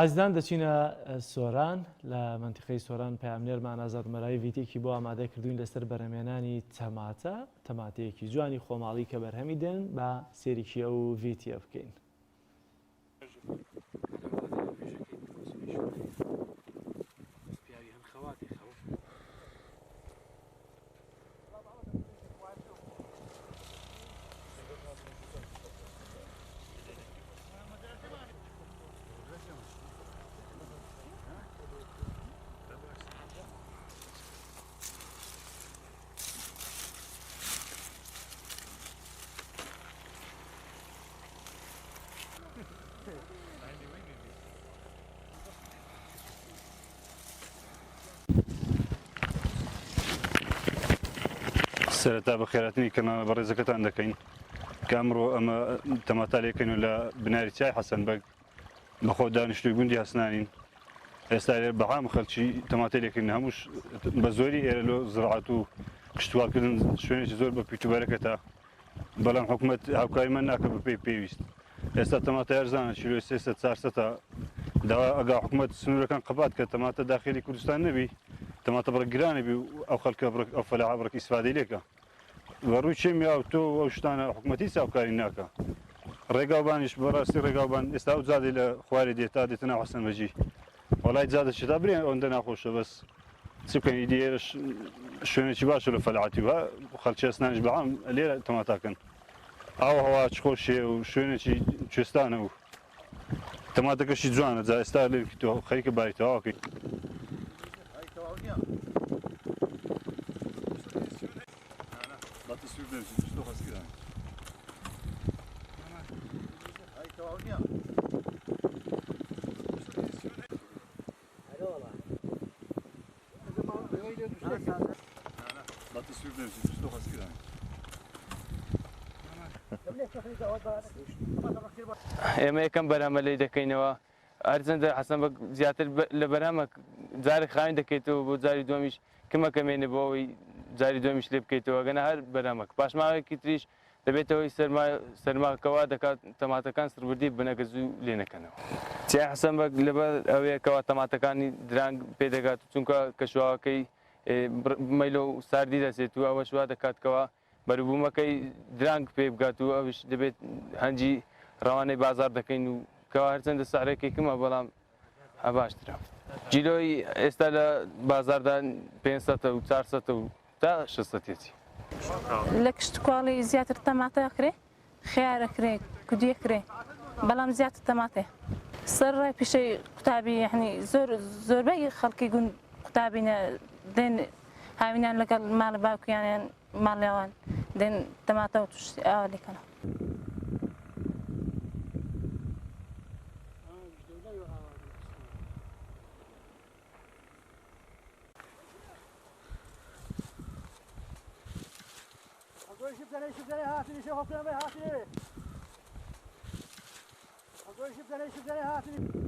ئازدان دەچینە سۆران لە منتیقەی سۆران پامنێرمان ئازاد مەرایی ڤیتێکی بۆ ئامادە کردوین لەسەر بەرهەمێنانی تەماتەیەکی جوانی خۆماڵی کە بەرهەمی دێن بە سێریکی ئەو ڤیتیە بکەین. سەرەتا بە خێراتنی کەمە بە ڕێزەکەتان دەکەین کە ئەمڕۆ ئەمە تەماتە لێکەین و لە بناری چای حەسەن بەگ بەخۆ دانیشتووی گوندی هەسنانین. ئێستا لێ بەعام خەڵکی تەماتە لێکردن هەمووش بە زۆری ئێرە لۆ زراعەت و کشتوواکردن شوێنێکی زۆر بە پیتوبەرەکەتە، بەڵام حکوومەت هاوکاریمان ناکە بە پێی پێویست. ئێستا تەماتە هەرزانە کیلۆی 300-400 داوا ئەگا حکوومەت سنوورەکان قەبات کە تەماتە داخلی کوردستان نەبی، تەماتە بڕە گرانە بی ئەو خەڵکە ئەو فەلاح بڕێک ئیسفادەی لێکە. بەڕووی چێمی و تۆ ئەو شتانە حکوومەتی چاوکاری ناکە. ڕێگاوبانیش بەڕاستی ڕێگاوبان ئێستا ئەو جادێ لە خوارێ دێتا دێتە ناو حەسەن بەجی. وەڵای جادە چتا برێن ئەوەندە ناخۆشە بەس چ بکەین ئیدی ئێرەش شوێنێکی باشە لە فەلاحەتی وە خەڵکی هەسنانیش بەعام لێرە تەماتاکەن. ئاو هەوا چ خۆشیە و شوێنێکی کوێستانە و تەماتەکەشی جوانە جا ئێستا لێکی تۆ خەریکە باری تەواوکەی. ئێمە یەکەم بەرهەمە لێ دەکەینەوە، هەرچەندە حەسەن بەگ زیاتر لە بەرهەمە جارێک خاوین دەکەیتەوە بۆ جاری دومیش کەمەکەمێنێ بۆ ئەوەی جاری دومیش لێ بکەیتەوە گەنە هەر بەرهەمەک پاشماوەیەکی تریش دەبێتەوەی سەرماکەوە دەکات تەماتەکان سربردی بنەکە زوو لێ نەکەنەوە. چای حەسەن بەگ لەبەر ئەوەیەکەوە تەماتەکانی درانگ پێدەگات چونکە کەشواوەکەی مەیلە و ساردی دەچێت و ئەوە شوا دەکاتکەوە بەروبوومەکەی درانگ پێ بگات و ئەوش دەبێت هەنجی ڕەوانەی بازار دەکەین و کەوا هەرچەندە سعرێکی کەمە بەڵام باشترە. جیلۆی ئێستا لە بازاردا 500 و 400 و تا 600. لە کشتتوواڵی زیاتر تەماتە کرێ خیارەکرێ کودیەکرێ بەڵام زیاتر تەماتێ سەر ڕای پیشەی قوتابی یعنی زۆربەی خەڵکی گوند قوتابینە دێن هاوینان لەگەڵ ماڵە باوکیانیان ماڵیاوان دێن تەماتە و توشتی ئاوا لێکەنە. شوف هاتني